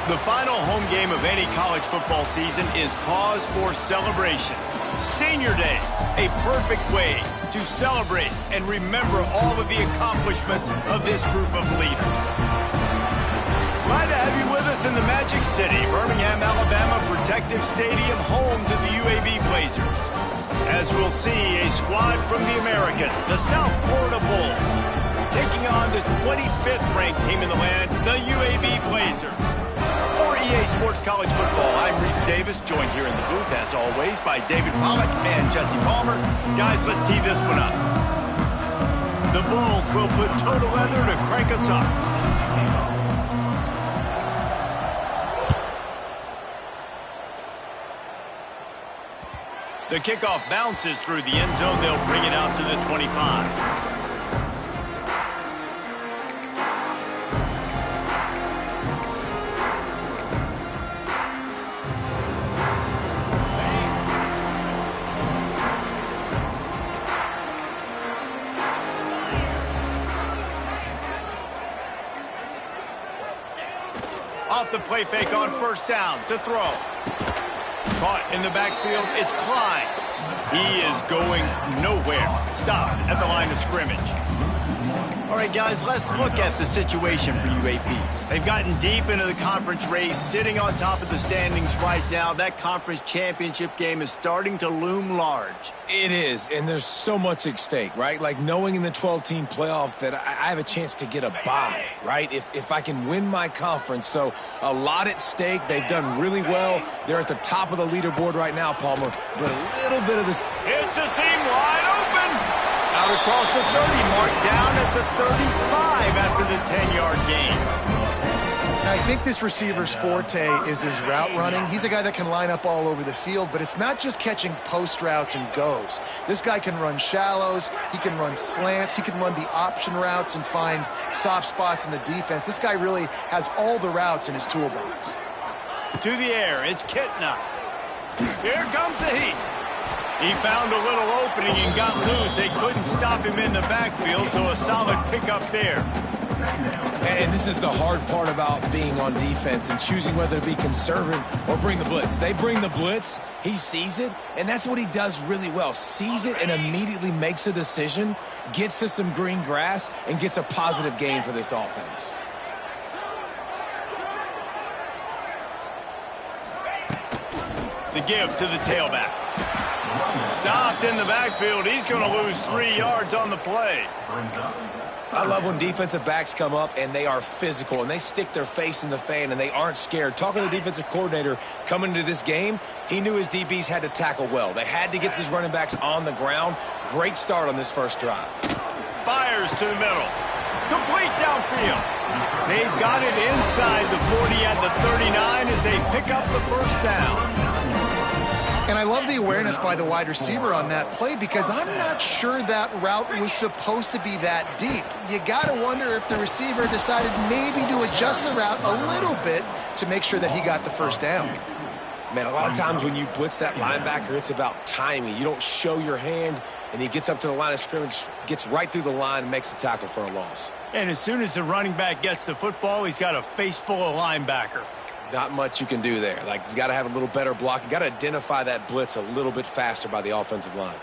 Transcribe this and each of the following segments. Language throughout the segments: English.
The final home game of any college football season is cause for celebration. Senior Day, a perfect way to celebrate and remember all of the accomplishments of this group of leaders. Glad to have you with us in the Magic City, Birmingham, Alabama Protective Stadium, home to the UAB Blazers. As we'll see, a squad from the American, the South Florida Bulls, taking on the 25th ranked team in the land, the UAB Blazers. For EA Sports College Football, I'm Reese Davis, joined here in the booth, as always, by David Pollack and Jesse Palmer. Guys, let's tee this one up. The Bulls will put total leather to crank us up. The kickoff bounces through the end zone. They'll bring it out to the 25. Off the play fake on first down to throw. Caught in the backfield, it's Klein. He is going nowhere. Stop at the line of scrimmage. All right, guys, let's look at the situation for UAB. They've gotten deep into the conference race, sitting on top of the standings right now. That conference championship game is starting to loom large. It is, and there's so much at stake, right? Like knowing in the 12-team playoff that I have a chance to get a bye, right? If I can win my conference. So a lot at stake. They've done really well. They're at the top of the leaderboard right now, Palmer. But a little bit of this. It's a seam wide open. Out across the 30 mark, down at the 35 after the 10-yard gain. I think this receiver's forte is his route running. He's a guy that can line up all over the field, but it's not just catching post routes and goes. This guy can run shallows, he can run slants, he can run the option routes and find soft spots in the defense. This guy really has all the routes in his toolbox. To the air, it's Kitna. Here comes the heat. He found a little opening and got loose. They couldn't stop him in the backfield, so a solid pickup there. And this is the hard part about being on defense and choosing whether to be conservative or bring the blitz. They bring the blitz, he sees it, and that's what he does really well. Sees it and immediately makes a decision, gets to some green grass, and gets a positive gain for this offense. The give to the tailback. Stopped in the backfield. He's going to lose 3 yards on the play. I love when defensive backs come up and they are physical and they stick their face in the fan and they aren't scared. Talking to the defensive coordinator coming into this game, he knew his DBs had to tackle well. They had to get these running backs on the ground. Great start on this first drive. Fires to the middle. Complete downfield. They've got it inside the 40 at the 39 as they pick up the first down. And I love the awareness by the wide receiver on that play because I'm not sure that route was supposed to be that deep. You got to wonder if the receiver decided maybe to adjust the route a little bit to make sure that he got the first down. Man, a lot of times when you blitz that linebacker, it's about timing. You don't show your hand, and he gets up to the line of scrimmage, gets right through the line, and makes the tackle for a loss. And as soon as the running back gets the football, he's got a face full of linebacker. Not much you can do there. Like, you got to have a little better block. You got to identify that blitz a little bit faster by the offensive line.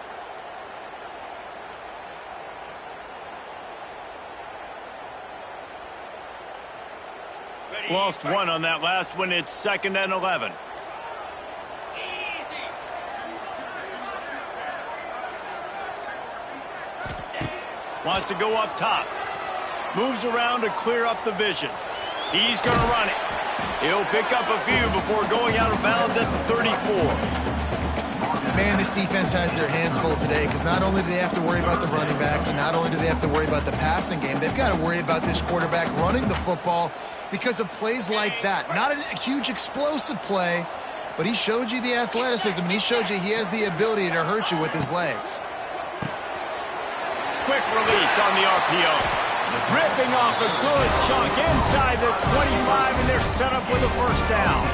Lost one on that last one. It's 2nd and 11. Wants to go up top. Moves around to clear up the vision. He's going to run it. He'll pick up a few before going out of bounds at the 34. Man, this defense has their hands full today because not only do they have to worry about the running backs and not only do they have to worry about the passing game, they've got to worry about this quarterback running the football because of plays like that. Not a huge explosive play, but he showed you the athleticism and he showed you he has the ability to hurt you with his legs. Quick release on the RPO. Ripping off a good chunk inside the 25, and they're set up with a first down.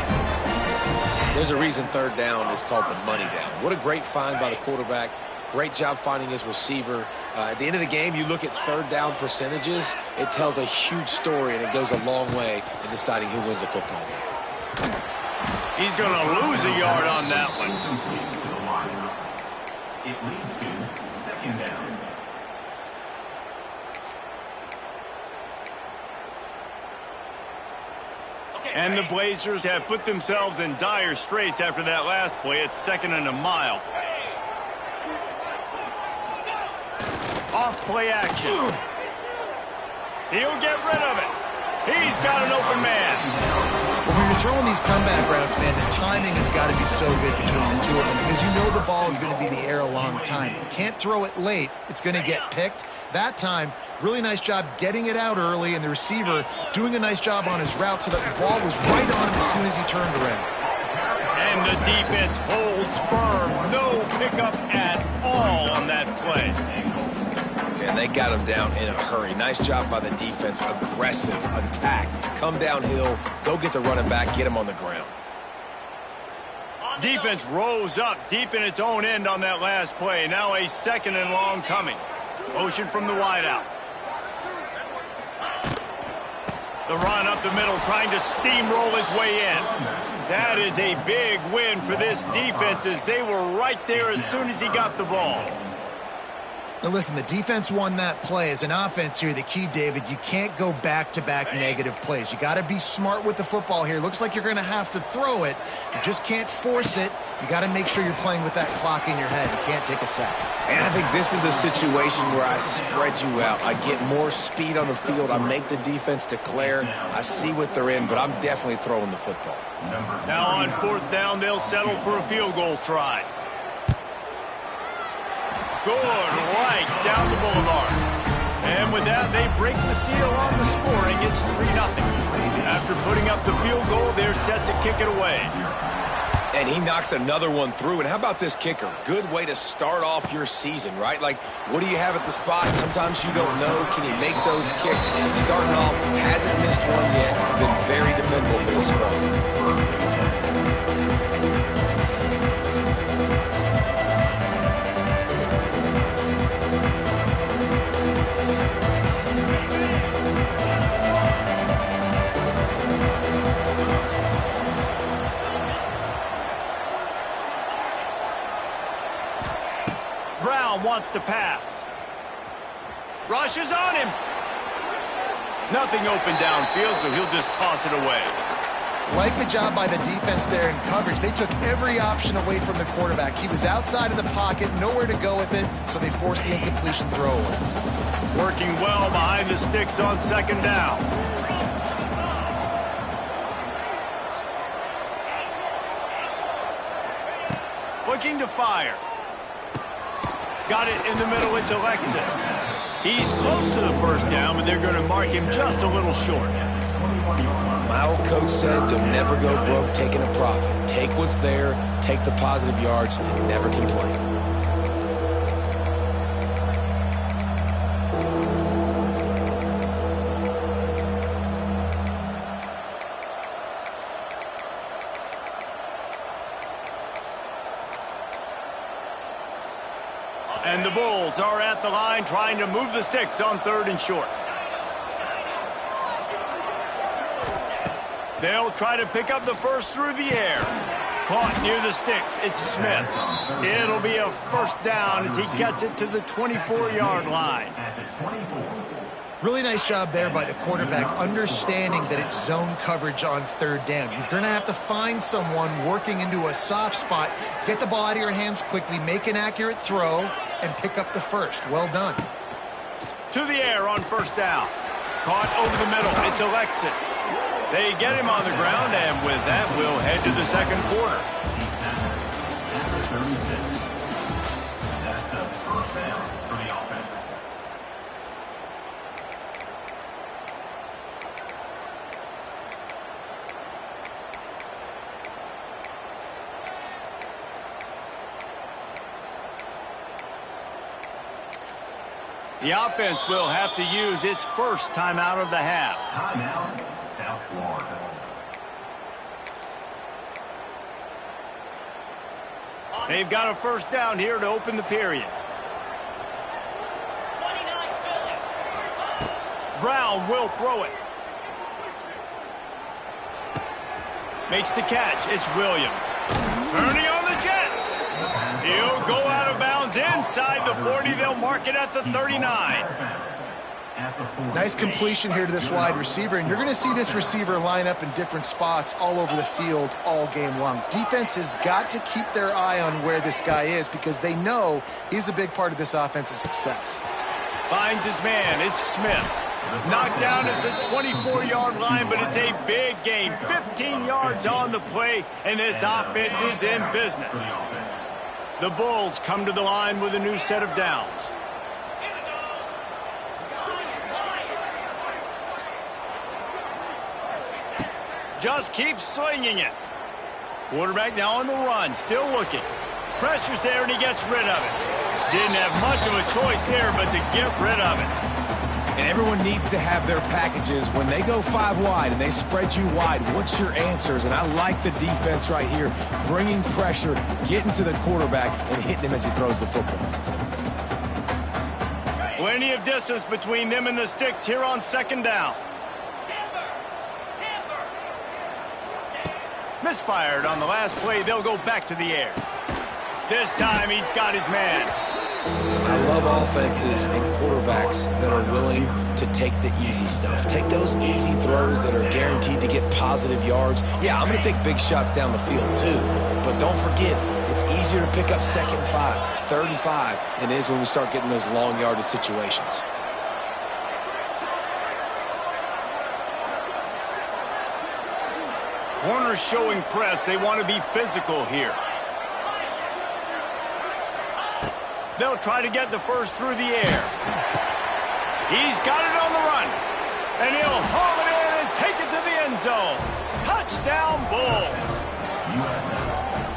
There's a reason third down is called the money down. What a great find by the quarterback. Great job finding his receiver. At the end of the game, you look at third down percentages. It tells a huge story, and it goes a long way in deciding who wins a football game. He's going to lose a yard on that one. It leads to second down. And the Blazers have put themselves in dire straits after that last play. It's 2nd and a mile. Off play action. He'll get rid of it. He's got an open man. Well, when you're throwing these comeback routes, man, the timing has got to be so good between the two of them because you know the ball is going to be in the air a long time. You can't throw it late. It's going to get picked. That time, really nice job getting it out early, and the receiver doing a nice job on his route so that the ball was right on him as soon as he turned around. And the defense holds firm. No pickup at all on that play. And they got him down in a hurry. Nice job by the defense. Aggressive attack. Come downhill. Go get the running back. Get him on the ground. Defense rose up deep in its own end on that last play. Now a 2nd and long coming. Motion from the wideout. The run up the middle, trying to steamroll his way in. That is a big win for this defense as they were right there as soon as he got the ball. Now listen, the defense won that play. As an offense here, the key, David, you can't go back-to-back negative plays. You got to be smart with the football here. Looks like you're going to have to throw it. You just can't force it. You got to make sure you're playing with that clock in your head. You can't take a sack. And I think this is a situation where I spread you out. I get more speed on the field. I make the defense declare. I see what they're in, but I'm definitely throwing the football. Now on 4th down, they'll settle for a field goal try. Good, right down the boulevard. And with that, they break the seal on the scoring. It's 3-0. After putting up the field goal, they're set to kick it away. And he knocks another one through. And how about this kicker? Good way to start off your season, right? Like, what do you have at the spot? Sometimes you don't know. Can he make those kicks? Starting off, hasn't missed one yet. Been very dependable for this squad. Wants to pass. Rushes on him. Nothing open downfield, so he'll just toss it away. Like the job by the defense there in coverage. They took every option away from the quarterback. He was outside of the pocket, nowhere to go with it, so they forced the incompletion throw away. Working well behind the sticks on 2nd down. Looking to fire. Got it in the middle. It's Alexis. He's close to the 1st down, but they're going to mark him just a little short. My old coach said you'll never go broke taking a profit. Take what's there, take the positive yards, and never complain. And the Bulls are at the line trying to move the sticks on 3rd and short. They'll try to pick up the first through the air. Caught near the sticks. It's Smith. It'll be a 1st down as he gets it to the 24-yard line. Really nice job there by the quarterback, understanding that it's zone coverage on 3rd down. You're going to have to find someone working into a soft spot, get the ball out of your hands quickly, make an accurate throw, and pick up the 1st. Well done. To the air on 1st down. Caught over the middle. It's Alexis. They get him on the ground, and with that, we'll head to the 2nd quarter. That's a 1st down for the offense. The offense will have to use its 1st timeout of the half. Timeout, South Florida. They've got a 1st down here to open the period. Brown will throw it. Makes the catch. It's Williams. Turning on the Jets. He'll go out of bounds inside the 40. They'll mark it at the 39. Nice completion here to this wide receiver, and you're going to see this receiver line up in different spots all over the field all game long. Defense has got to keep their eye on where this guy is because they know he's a big part of this offense's success. Finds his man. It's Smith. Knocked down at the 24-yard line, but it's a big gain. 15 yards on the play, and this offense is in business. The Bulls come to the line with a new set of downs. Just keeps slinging it. Quarterback now on the run, still looking. Pressure's there, and he gets rid of it. Didn't have much of a choice there, but to get rid of it. And everyone needs to have their packages. When they go 5 wide and they spread you wide, what's your answers? And I like the defense right here, bringing pressure, getting to the quarterback, and hitting him as he throws the football. Plenty of distance between them and the sticks here on second down. Misfired on the last play. They'll go back to the air. This time he's got his man. I love offenses and quarterbacks that are willing to take the easy stuff. Take those easy throws that are guaranteed to get positive yards. Yeah, I'm going to take big shots down the field too. But don't forget, it's easier to pick up 2nd and 5, 3rd and 5 than it is when we start getting those long yardage situations. Corners showing press. They want to be physical here. They'll try to get the first through the air. He's got it on the run. And he'll haul it in and take it to the end zone. Touchdown, Bulls.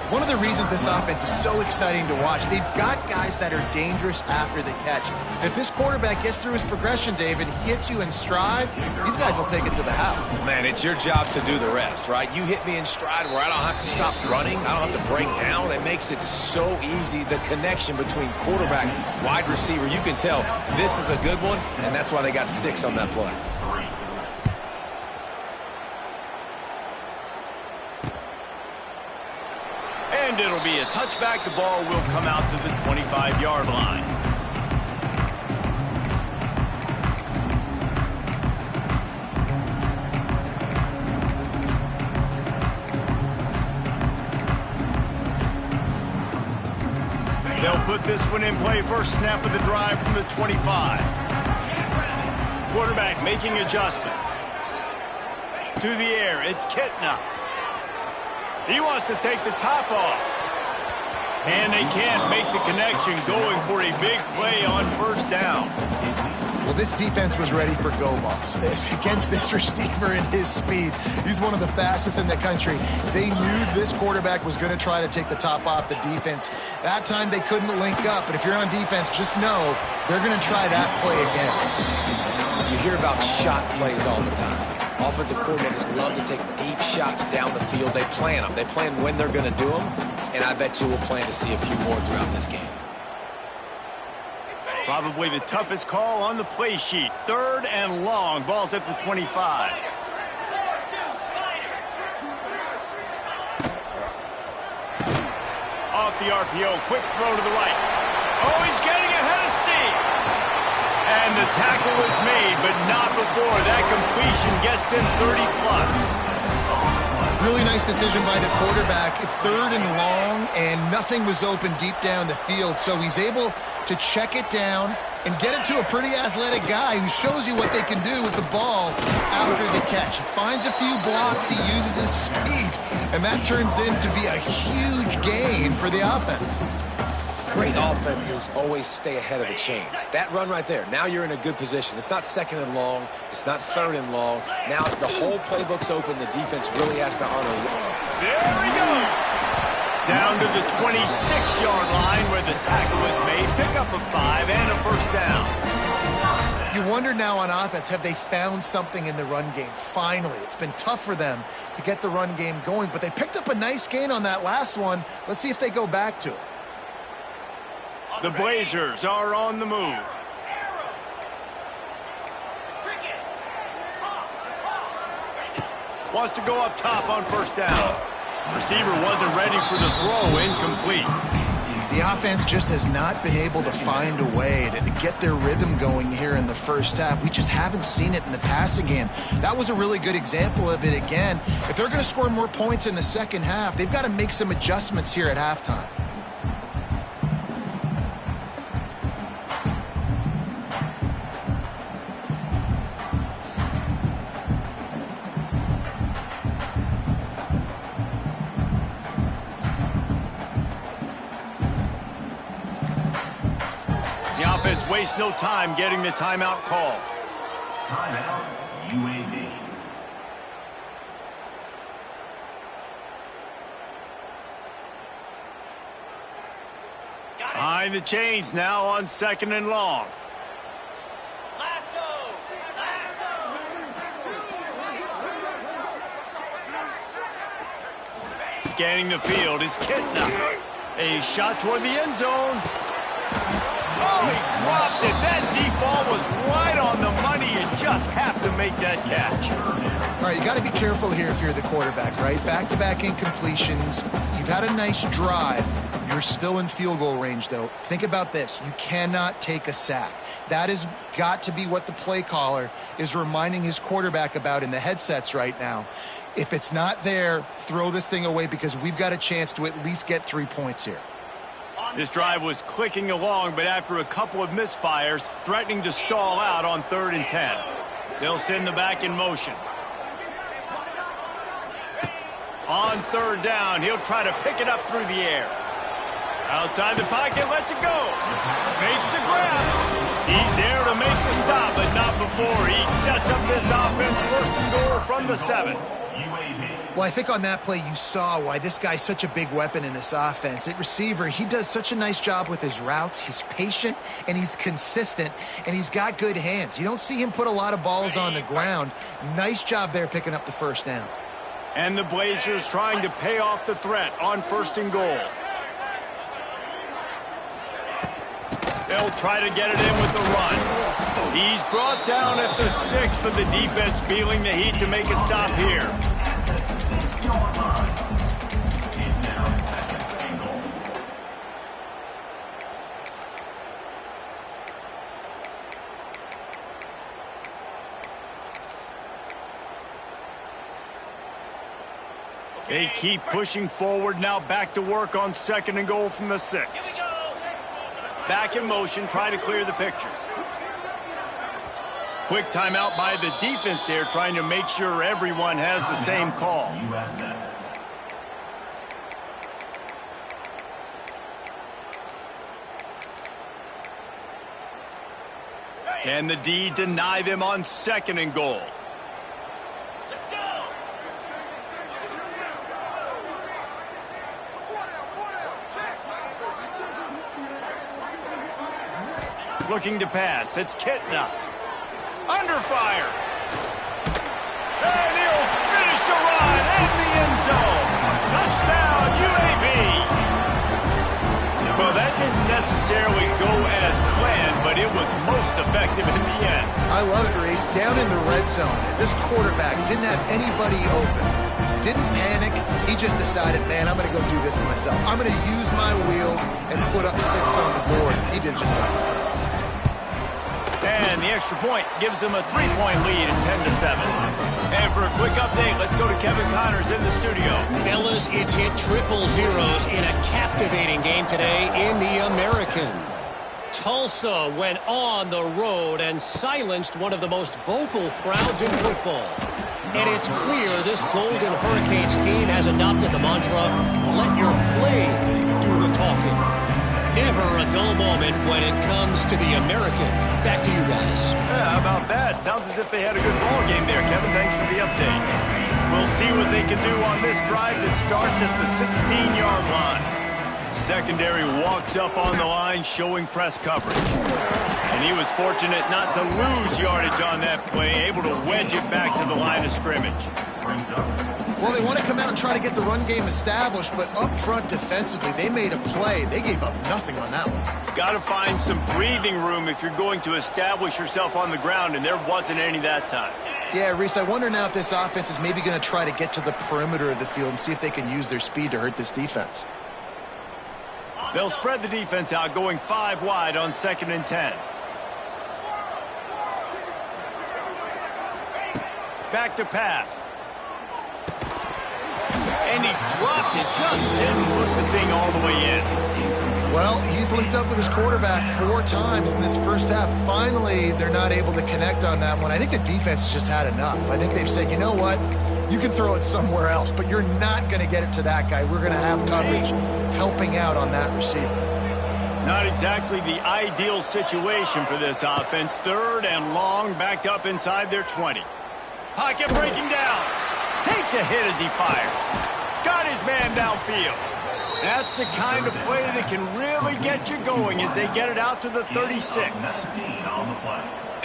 One of the reasons this offense is so exciting to watch, they've got guys that are dangerous after the catch. If this quarterback gets through his progression, David, hits you in stride, these guys will take it to the house. Man, it's your job to do the rest, right? You hit me in stride where I don't have to stop running. I don't have to break down. It makes it so easy, the connection between quarterback, wide receiver. You can tell this is a good one, and that's why they got 6 on that play. And it'll be a touchback. The ball will come out to the 25-yard line. They'll put this one in play. First snap of the drive from the 25. Quarterback making adjustments. To the air, it's Kitna. He wants to take the top off. And they can't make the connection, going for a big play on first down. Well, this defense was ready for go balls against this receiver and his speed. He's one of the fastest in the country. They knew this quarterback was going to try to take the top off the defense. That time they couldn't link up, but if you're on defense, just know they're going to try that play again. You hear about shot plays all the time. Offensive coordinators love to take deep shots down the field. They plan them. They plan when they're going to do them, and I bet you we'll plan to see a few more throughout this game. Probably the toughest call on the play sheet. 3rd and long. Ball's at the 25. Off the RPO. Quick throw to the right. Oh, he's getting ahead of steam. And the tackle was made, but not before that completion gets them 30-plus. Really nice decision by the quarterback. 3rd and long, and nothing was open deep down the field. So he's able to check it down and get it to a pretty athletic guy who shows you what they can do with the ball after the catch. He finds a few blocks, he uses his speed, and that turns into be a huge gain for the offense. Great offenses always stay ahead of the chains. That run right there, now you're in a good position. It's not 2nd and long. It's not 3rd and long. Now the whole playbook's open. The defense really has to honor long. There he goes. Down to the 26-yard line where the tackle is made. Pick up a 5 and a first down. You wonder now on offense, have they found something in the run game? Finally, it's been tough for them to get the run game going, but they picked up a nice gain on that last one. Let's see if they go back to it. The Blazers are on the move. Wants to go up top on first down. Receiver wasn't ready for the throw. Incomplete. The offense just has not been able to find a way to get their rhythm going here in the first half. We just haven't seen it in the passing game. That was a really good example of it again. If they're going to score more points in the second half, they've got to make some adjustments here at halftime. Waste no time getting the timeout call. Timeout, UAB. Behind the chains now on 2nd and long. Scanning the field, it's Kitna. A shot toward the end zone. Oh, he dropped it. That deep ball was right on the money. You just have to make that catch. All right, you got to be careful here if you're the quarterback, right? Back-to-back incompletions. You've had a nice drive. You're still in field goal range, though. Think about this. You cannot take a sack. That has got to be what the play caller is reminding his quarterback about in the headsets right now. If it's not there, throw this thing away because we've got a chance to at least get 3 points here. This drive was clicking along, but after a couple of misfires, threatening to stall out on 3rd and 10. They'll send the back in motion. On 3rd down, he'll try to pick it up through the air. Outside the pocket, lets it go. Makes the grab. He's there to make the stop, but not before he sets up this offense 1st and goal from the 7. Well, I think on that play you saw why this guy's such a big weapon in this offense. At receiver, he does such a nice job with his routes. He's patient, and he's consistent, and he's got good hands. You don't see him put a lot of balls on the ground. Nice job there picking up the 1st down. And the Blazers trying to pay off the threat on 1st and goal. They'll try to get it in with the run. He's brought down at the 6, but the defense feeling the heat to make a stop here. They keep pushing forward, now back to work on 2nd and goal from the 6. Back in motion, trying to clear the picture. Quick timeout by the defense there, trying to make sure everyone has the same call. Can the D deny them on 2nd and goal? Looking to pass. It's Kitna. Under fire. And he'll finish the run in the end zone. Touchdown, UAB. Well, that didn't necessarily go as planned, but it was most effective in the end. I love it, Reese. Down in the red zone, this quarterback didn't have anybody open. Didn't panic. He just decided, man, I'm going to go do this myself. I'm going to use my wheels and put up 6 on the board. He did just that. And the extra point gives them a 3-point lead at 10-7. And for a quick update, let's go to Kevin Connors in the studio. Fellas, it's hit triple zeros in a captivating game today in the American. Tulsa went on the road and silenced one of the most vocal crowds in football. And it's clear this Golden Hurricanes team has adopted the mantra, let your play do the talking. Never a dull moment when it comes to the American. Back to you guys. Yeah, how about that? Sounds as if they had a good ball game there, Kevin. Thanks for the update. We'll see what they can do on this drive that starts at the 16-yard line. Secondary walks up on the line, showing press coverage. And he was fortunate not to lose yardage on that play, able to wedge it back to the line of scrimmage. Well, they want to come out and try to get the run game established, but up front defensively, they made a play. They gave up nothing on that one. Got to find some breathing room if you're going to establish yourself on the ground, and there wasn't any that time. Yeah, Reese, I wonder now if this offense is maybe going to try to get to the perimeter of the field and see if they can use their speed to hurt this defense. They'll spread the defense out, going 5 wide on 2nd and 10. Back to pass. And he dropped it. Just didn't look the thing all the way in. Well, he's linked up with his quarterback 4 times in this first half. Finally, they're not able to connect on that one. I think the defense has just had enough. I think they've said, you know what? You can throw it somewhere else, but you're not going to get it to that guy. We're going to have coverage helping out on that receiver. Not exactly the ideal situation for this offense. 3rd and long, backed up inside their 20. Pocket breaking down. Takes a hit as he fires. Got his man downfield. That's the kind of play that can really get you going as they get it out to the 36.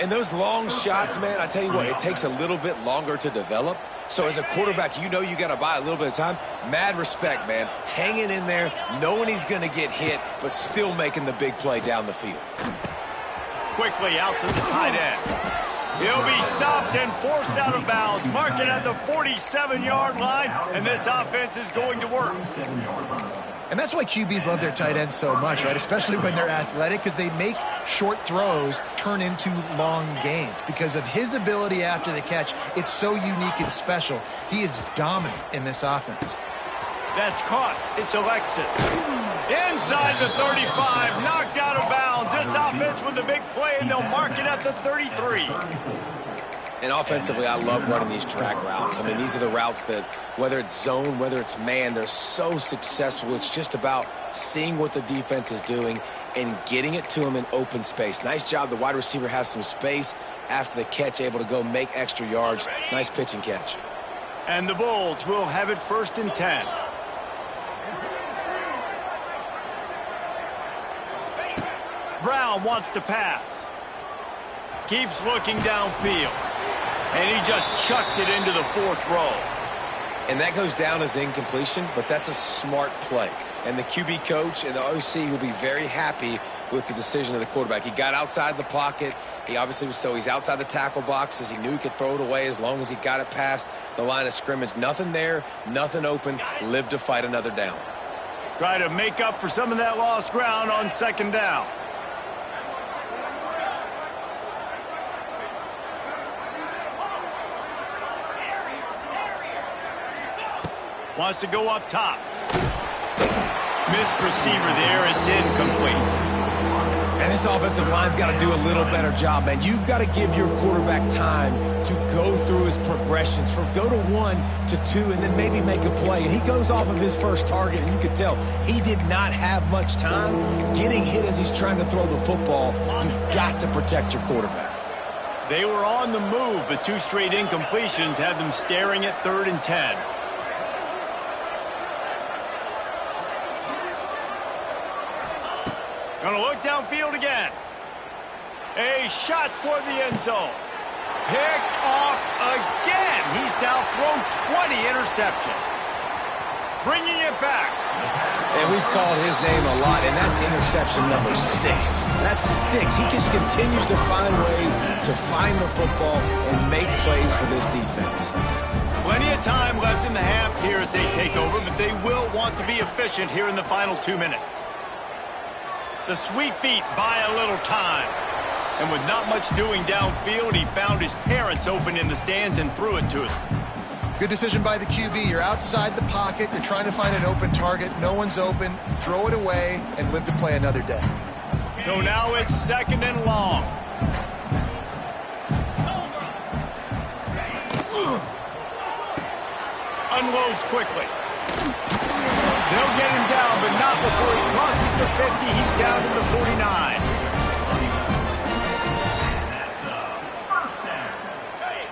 And those long shots, man, I tell you what, it takes a little bit longer to develop. So as a quarterback, you know you got to buy a little bit of time. Mad respect, man. Hanging in there, knowing he's going to get hit, but still making the big play down the field. Quickly out to the tight end. He'll be stopped and forced out of bounds. Mark it at the 47-yard line, and this offense is going to work. And that's why QBs love their tight ends so much, right? Especially when they're athletic, because they make short throws turn into long gains. Because of his ability after the catch, it's so unique and special. He is dominant in this offense. That's caught. It's Alexis. Inside the 35, knocked out of bounds. This offense with a big play, and they'll mark it at the 33. And offensively, I love running these drag routes. I mean, these are the routes that, whether it's zone, whether it's man, they're so successful. It's just about seeing what the defense is doing and getting it to them in open space. Nice job. The wide receiver has some space after the catch, able to go make extra yards. Nice pitch and catch. And the Bulls will have it 1st and 10. Brown wants to pass. Keeps looking downfield. And he just chucks it into the 4th row. And that goes down as incompletion, but that's a smart play. And the QB coach and the OC will be very happy with the decision of the quarterback. He got outside the pocket. He obviously was he's outside the tackle boxes. He knew he could throw it away as long as he got it past the line of scrimmage. Nothing there, nothing open. Live to fight another down. Try to make up for some of that lost ground on 2nd down. Wants to go up top. Missed receiver there. It's incomplete. And this offensive line's got to do a little better job, man. You've got to give your quarterback time to go through his progressions from go to 1 to 2 and then maybe make a play. And he goes off of his first target, and you can tell he did not have much time getting hit as he's trying to throw the football. You've got to protect your quarterback. They were on the move, but 2 straight incompletions have them staring at 3rd and 10. Gonna look downfield again. A shot toward the end zone. Picked off again. He's now thrown 20 interceptions. Bringing it back. And we've called his name a lot, and that's interception number 6. That's 6. He just continues to find ways to find the football and make plays for this defense. Plenty of time left in the half here as they take over, but they will want to be efficient here in the final 2 minutes. The sweet feet buy a little time. And with not much doing downfield, he found his parents open in the stands and threw it to them. Good decision by the QB. You're outside the pocket. You're trying to find an open target. No one's open. Throw it away and live to play another day. So now it's 2nd and long. Unloads quickly. They'll get him down, but not before he crosses the 50. He's down to the 49.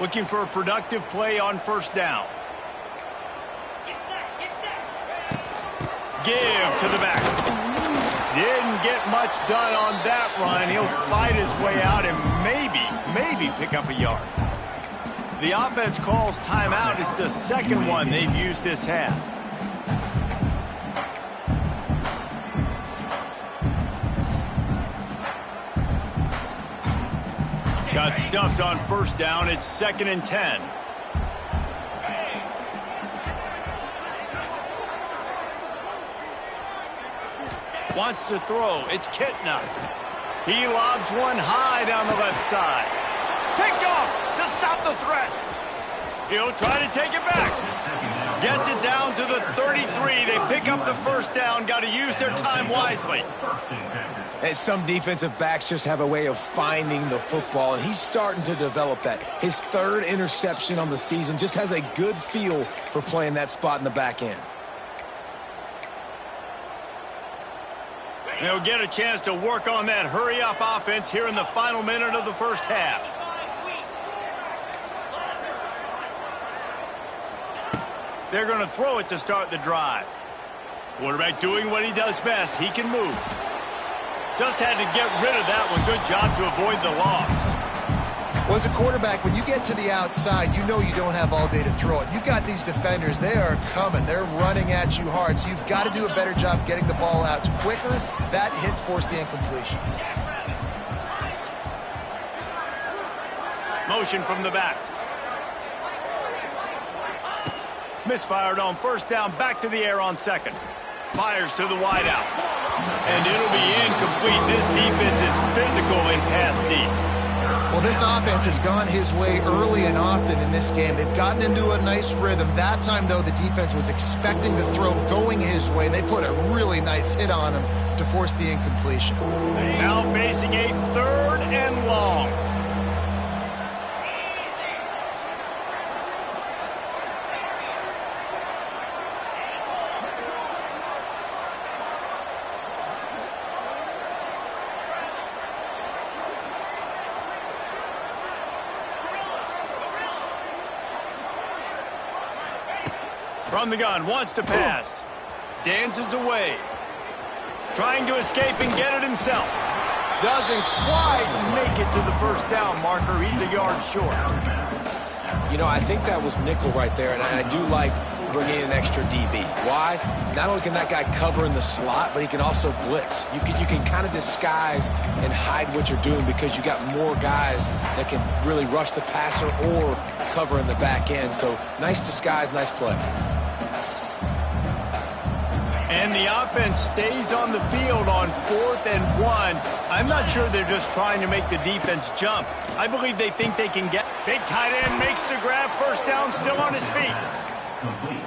Looking for a productive play on 1st down. Give to the back. Didn't get much done on that run. He'll fight his way out and maybe pick up a yard. The offense calls timeout. It's the 2nd one they've used this half. Got got stuffed on first down. It's 2nd and 10. Wants to throw. It's Kitna. He lobs one high down the left side. Picked off to stop the threat. He'll try to take it back. Gets it down to the 33. They pick up the first down. Got to use their time wisely. And some defensive backs just have a way of finding the football, and he's starting to develop that. His 3rd interception on the season, just has a good feel for playing that spot in the back end. They'll get a chance to work on that hurry-up offense here in the final minute of the first half. They're going to throw it to start the drive. Quarterback doing what he does best. He can move. Just had to get rid of that one. Good job to avoid the loss. Well, as a quarterback, when you get to the outside, you know you don't have all day to throw it. You've got these defenders. They are coming. They're running at you hard. So you've got to do a better job getting the ball out quicker. That hit forced the incompletion. Motion from the back. Misfired on first down. Back to the air on 2nd. Fires to the wideout. And it'll be incomplete. This defense is physical in pass deep. Well, this offense has gone his way early and often in this game. They've gotten into a nice rhythm. That time, though, the defense was expecting the throw going his way. They put a really nice hit on him to force the incompletion. Now facing a 3rd and long. From the gun, wants to pass. Dances away. Trying to escape and get it himself. Doesn't quite make it to the first down marker. He's a yard short. You know, I think that was nickel right there, and I do like bringing in an extra DB. Why? Not only can that guy cover in the slot, but he can also blitz. You can kind of disguise and hide what you're doing because you got more guys that can really rush the passer or cover in the back end. So nice disguise, nice play. And the offense stays on the field on 4th and 1. I'm not sure they're just trying to make the defense jump. I believe they think they can get. Big tight end makes the grab. First down, still on his feet.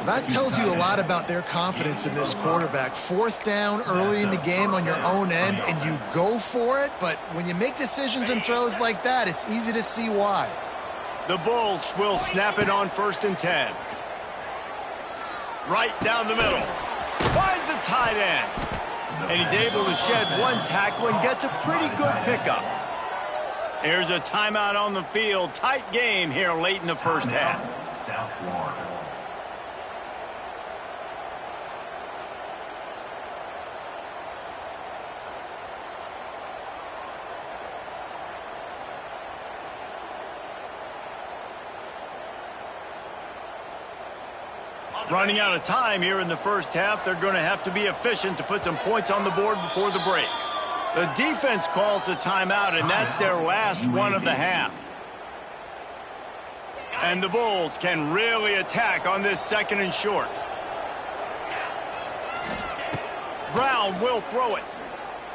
That tells you a lot about their confidence in this quarterback. 4th down early in the game on your own end, and you go for it. But when you make decisions and throws like that, it's easy to see why. The Bulls will snap it on 1st and 10. Right down the middle. Finds a tight end. And he's able to shed one tackle and gets a pretty good pickup. Here's a timeout on the field. Tight game here late in the first half. South Florida. Running out of time here in the first half. They're going to have to be efficient to put some points on the board before the break. The defense calls the timeout, and that's their last one of the half. And the Bulls can really attack on this 2nd and short. Brown will throw it.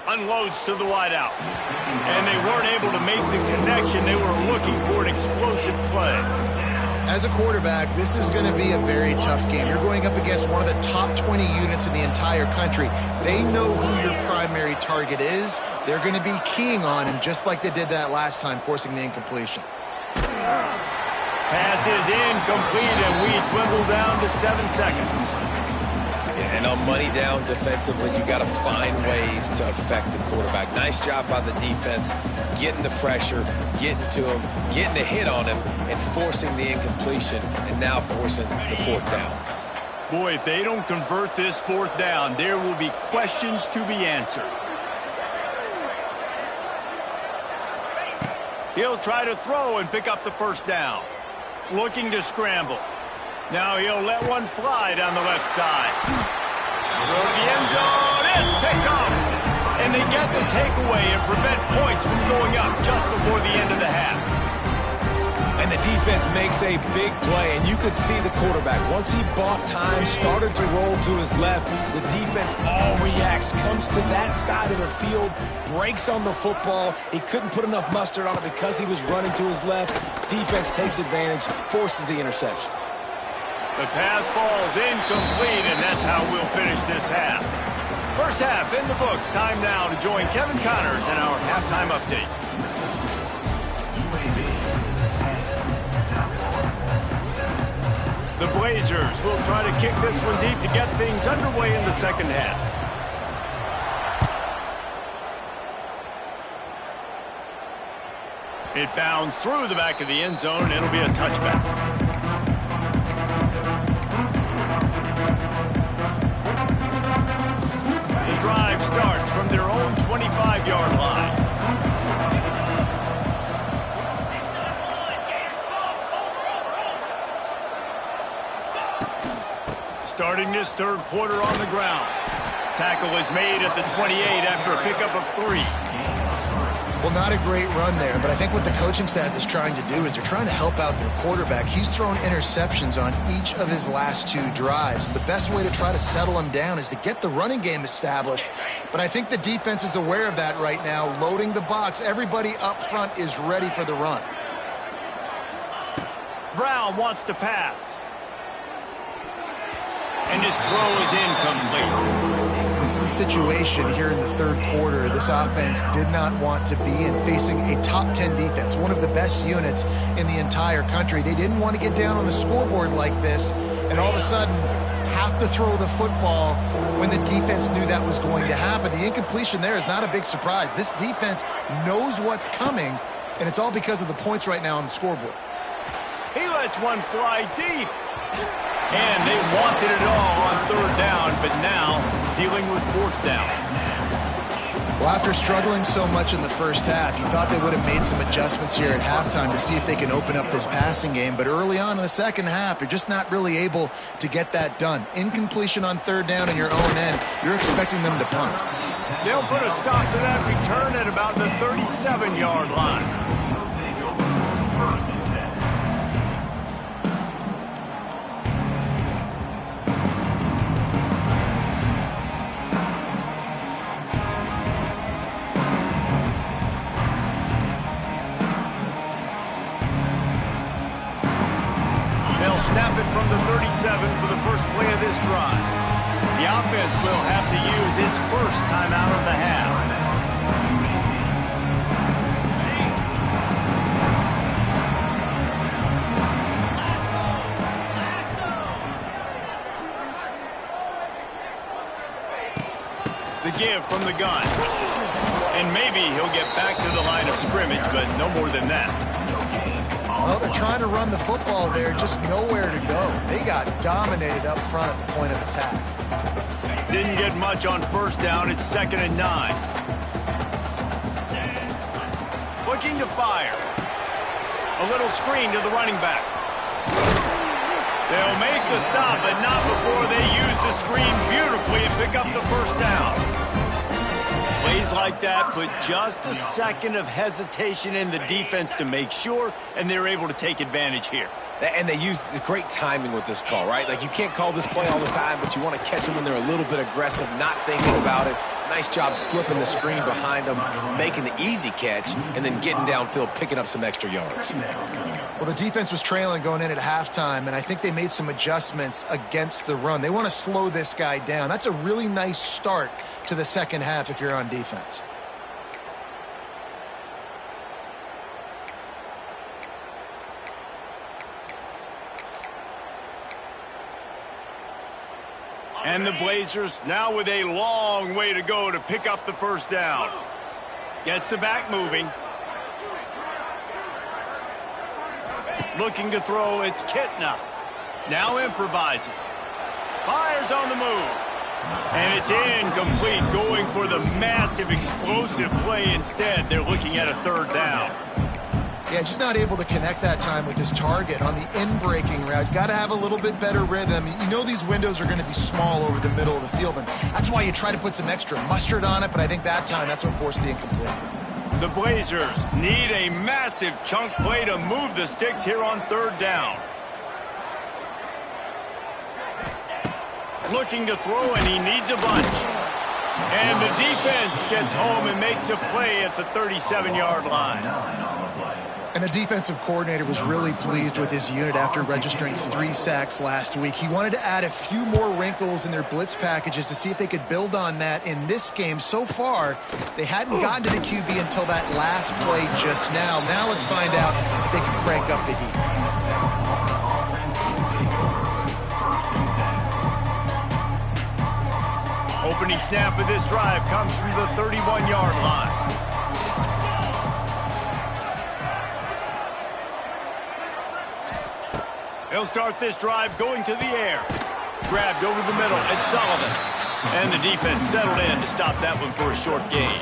Unloads to the wideout. And they weren't able to make the connection. They were looking for an explosive play. As a quarterback, this is going to be a very tough game. You're going up against one of the top 20 units in the entire country. They know who your primary target is. They're going to be keying on him just like they did that last time, forcing the incompletion. Pass is incomplete, and we dwindle down to 7 seconds. Yeah, and on money down defensively, you got to find ways to affect the quarterback. Nice job by the defense, getting the pressure, getting to him, getting a hit on him, and forcing the incompletion, and now forcing the 4th down. Boy, if they don't convert this 4th down, there will be questions to be answered. He'll try to throw and pick up the first down. Looking to scramble. Now he'll let one fly down the left side. Throw the end zone. It's picked off. And they get the takeaway and prevent points from going up just before the end of the half. And the defense makes a big play, and you could see the quarterback. Once he bought time, started to roll to his left, the defense all reacts, comes to that side of the field, breaks on the football. He couldn't put enough mustard on it because he was running to his left. Defense takes advantage, forces the interception. The pass falls incomplete, and that's how we'll finish this half. First half in the books. Time now to join Kevin Connors in our halftime update. The Blazers will try to kick this one deep to get things underway in the second half. It bounds through the back of the end zone, and it'll be a touchback. The drive starts from their own 25-yard line. Starting this third quarter on the ground. Tackle is made at the 28 after a pickup of 3. Well, not a great run there, but I think what the coaching staff is trying to do is they're trying to help out their quarterback. He's thrown interceptions on each of his last 2 drives. The best way to try to settle him down is to get the running game established. But I think the defense is aware of that right now, loading the box. Everybody up front is ready for the run. Brown wants to pass. And his throw is incomplete. This is a situation here in the third quarter this offense did not want to be in, facing a top 10 defense, one of the best units in the entire country. They didn't want to get down on the scoreboard like this and all of a sudden have to throw the football when the defense knew that was going to happen. The incompletion there is not a big surprise. This defense knows what's coming, and it's all because of the points right now on the scoreboard. He lets one fly deep. And they wanted it all on third down, but now dealing with fourth down. Well, after struggling so much in the first half, you thought they would have made some adjustments here at halftime to see if they can open up this passing game. But early on in the second half, you're just not really able to get that done. Incompletion on third down in your own end, you're expecting them to punt. They'll put a stop to that return at about the 37-yard line. Snap it from the 37 for the first play of this drive. The offense will have to use its first timeout of the half. The give from the gun. And maybe he'll get back to the line of scrimmage, but no more than that. Well, they're trying to run the football there, just nowhere to go. They got dominated up front at the point of attack. Didn't get much on first down. It's 2nd and 9. Looking to fire. A little screen to the running back. They'll make the stop, but not before they use the screen beautifully and pick up the first down. Plays like that put just a second of hesitation in the defense to make sure, and they're able to take advantage here. And they use great timing with this call, right? Like, you can't call this play all the time, but you want to catch them when they're a little bit aggressive, not thinking about it. Nice job slipping the screen behind them, making the easy catch, and then getting downfield, picking up some extra yards. Well, the defense was trailing going in at halftime, and I think they made some adjustments against the run. They want to slow this guy down. That's a really nice start to the second half if you're on defense. And the Blazers now with a long way to go to pick up the first down. Gets the back moving. Looking to throw, it's Kitna. Now improvising. Fires on the move. And it's incomplete, going for the massive explosive play instead. They're looking at a third down. Yeah, just not able to connect that time with his target on the in-breaking route. Got to have a little bit better rhythm. You know these windows are going to be small over the middle of the field, and that's why you try to put some extra mustard on it, but I think that time that's what forced the incomplete. The Blazers need a massive chunk play to move the sticks here on third down. Looking to throw, and he needs a bunch. And the defense gets home and makes a play at the 37-yard line. And the defensive coordinator was really pleased with his unit after registering 3 sacks last week. He wanted to add a few more wrinkles in their blitz packages to see if they could build on that in this game. So far, they hadn't gotten to the QB until that last play just now. Now let's find out if they can crank up the heat. Opening snap of this drive comes from the 31-yard line. He'll start this drive going to the air. Grabbed over the middle. It's Sullivan. And the defense settled in to stop that one for a short gain.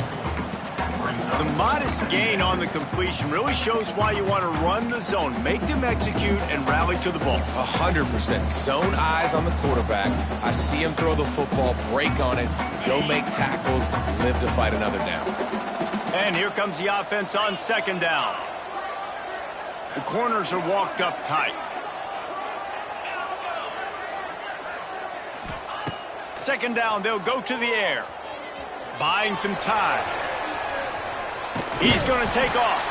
The modest gain on the completion really shows why you want to run the zone. Make them execute and rally to the ball. 100%. Zone eyes on the quarterback. I see him throw the football, break on it, go make tackles, live to fight another down. And here comes the offense on second down. The corners are walked up tight. Second down, they'll go to the air. Buying some time. He's going to take off.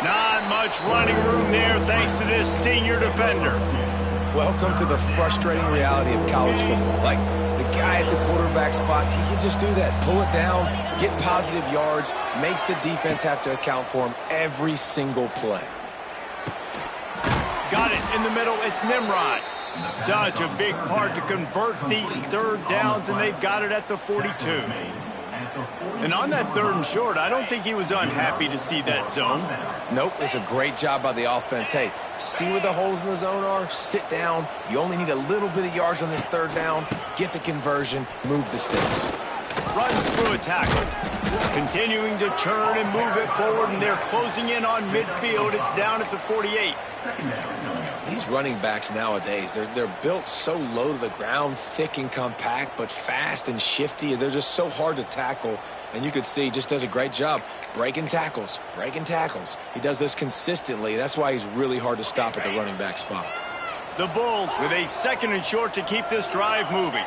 Not much running room there thanks to this senior defender. Welcome to the frustrating reality of college football. Like, the guy at the quarterback spot, he can just do that. Pull it down, get positive yards, makes the defense have to account for him every single play. Got it in the middle. It's Nimrod. Such a big part to convert these third downs, and they've got it at the 42. And on that third and short, I don't think he was unhappy to see that zone. Nope, it's a great job by the offense. Hey, see where the holes in the zone are? Sit down. You only need a little bit of yards on this third down. Get the conversion. Move the sticks. Runs through a tackle. Continuing to churn and move it forward, and they're closing in on midfield. It's down at the 48. These running backs nowadays, they're built so low to the ground, thick and compact, but fast and shifty. They're just so hard to tackle. And you could see he just does a great job breaking tackles, breaking tackles. He does this consistently. That's why he's really hard to stop at the running back spot. The Bulls with a second and short to keep this drive moving.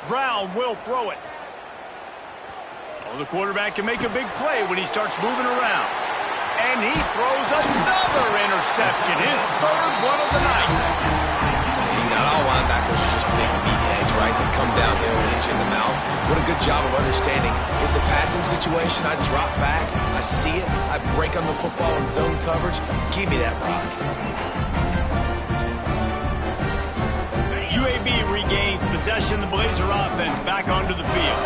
Brown will throw it. Oh, the quarterback can make a big play when he starts moving around. And he throws another interception, his third one of the night. See, not all linebackers are just big meatheads, right, that come downhill and hit you in the mouth. What a good job of understanding. It's a passing situation. I drop back. I see it. I break on the football in zone coverage. Give me that rock. UAB regains possession. The Blazer offense back onto the field.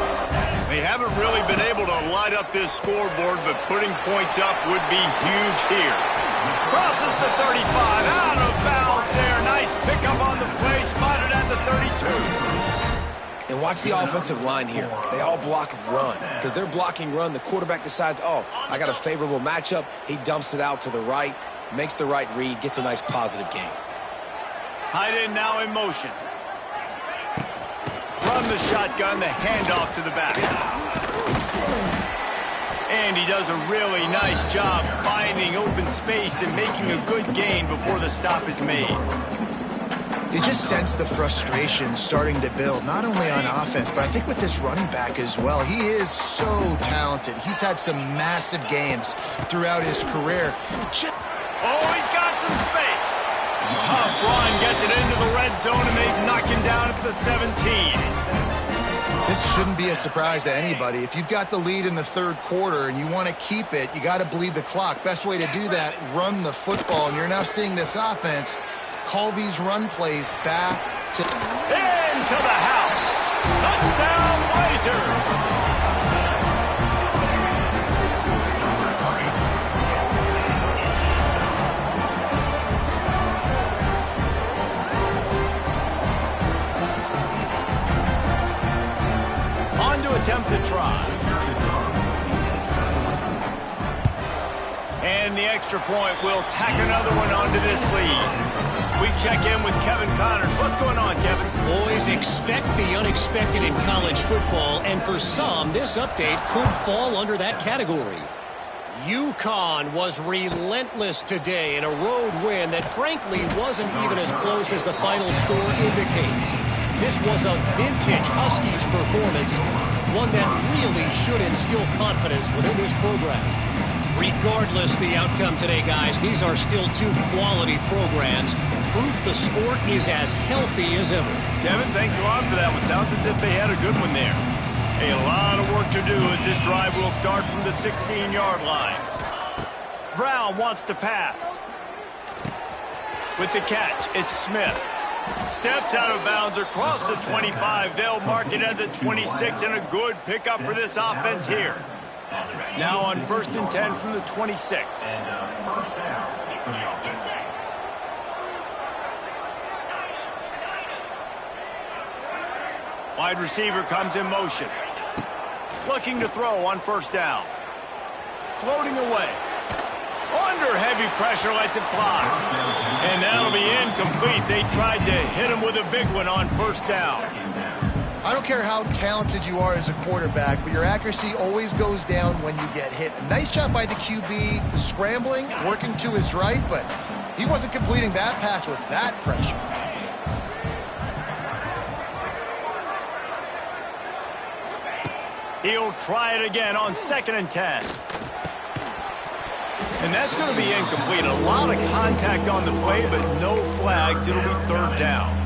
They haven't really been able to light up this scoreboard, but putting points up would be huge here. Crosses the 35, out of bounds there. Nice pickup on the play, spotted at the 32. And watch the offensive line here. They all block run. Because they're blocking run, the quarterback decides, oh, I got a favorable matchup. He dumps it out to the right, makes the right read, gets a nice positive gain. Tight end now in motion. From the shotgun, the handoff to the back. And he does a really nice job finding open space and making a good gain before the stop is made. You just sense the frustration starting to build, not only on offense, but I think with this running back as well. He is so talented. He's had some massive games throughout his career. Oh, he's got some space. Tough run, gets it into the red zone, and they knock him down at the 17. This shouldn't be a surprise to anybody. If you've got the lead in the third quarter and you want to keep it, you got to bleed the clock. Best way to do that, run the football. And you're now seeing this offense call these run plays back to... Into the house. Touchdown, Blazers. Attempt to try. And the extra point will tack another one onto this lead. We check in with Kevin Connors. What's going on, Kevin? Boys, expect the unexpected in college football, and for some, this update could fall under that category. UConn was relentless today in a road win that frankly wasn't even as close as the final score indicates. This was a vintage Huskies performance, one that really should instill confidence within this program. Regardless the outcome today, guys, these are still two quality programs. Proof the sport is as healthy as ever. Kevin, thanks a lot for that one. Sounds as if they had a good one there. A lot of work to do as this drive will start from the 16-yard line. Brown wants to pass. With the catch, it's Smith. Steps out of bounds across the 25. They'll mark it at the 26, and a good pickup for this offense here. Now on 1st and 10 from the 26. First down for the offense. Wide receiver comes in motion. Looking to throw on 1st down. Floating away. Under heavy pressure, lets it fly. And that'll be incomplete. They tried to hit him with a big one on 1st down. I don't care how talented you are as a quarterback, but your accuracy always goes down when you get hit. Nice job by the QB, scrambling, working to his right, but he wasn't completing that pass with that pressure. He'll try it again on 2nd and 10. And that's going to be incomplete. A lot of contact on the play, but no flags. It'll be 3rd down.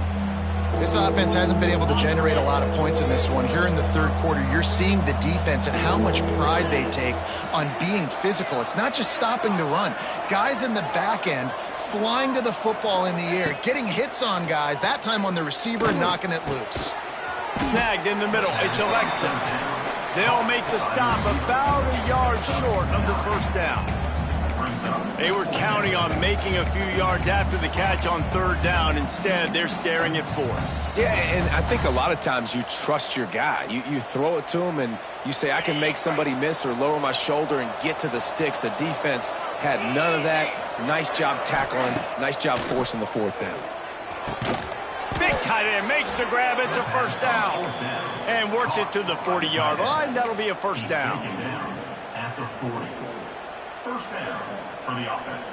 This offense hasn't been able to generate a lot of points in this one. Here in the 3rd quarter, you're seeing the defense and how much pride they take on being physical. It's not just stopping the run. Guys in the back end flying to the football in the air, getting hits on guys, that time on the receiver, knocking it loose. Snagged in the middle. It's Alexis. They'll make the stop about a yard short of the 1st down. They were counting on making a few yards after the catch on 3rd down. Instead, they're staring at 4th. Yeah, and I think a lot of times you trust your guy. You throw it to him and you say, I can make somebody miss or lower my shoulder and get to the sticks. The defense had none of that. Nice job tackling. Nice job forcing the 4th down. Big tight end makes the grab. It's a 1st down. And works it to the 40-yard line. That'll be a 1st down. After 40. 1st down for the offense.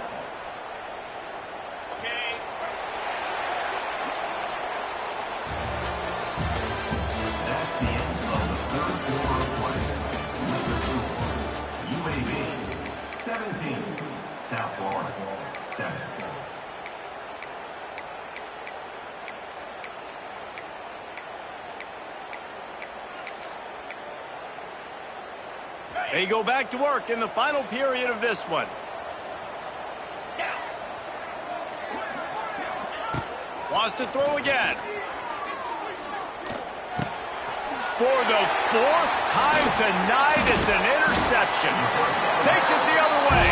That's the end of the 3rd quarter of play. With the score, UAB 17, South Florida 7. They go back to work in the final period of this one. Wants to throw again. For the 4th time tonight, it's an interception. Takes it the other way.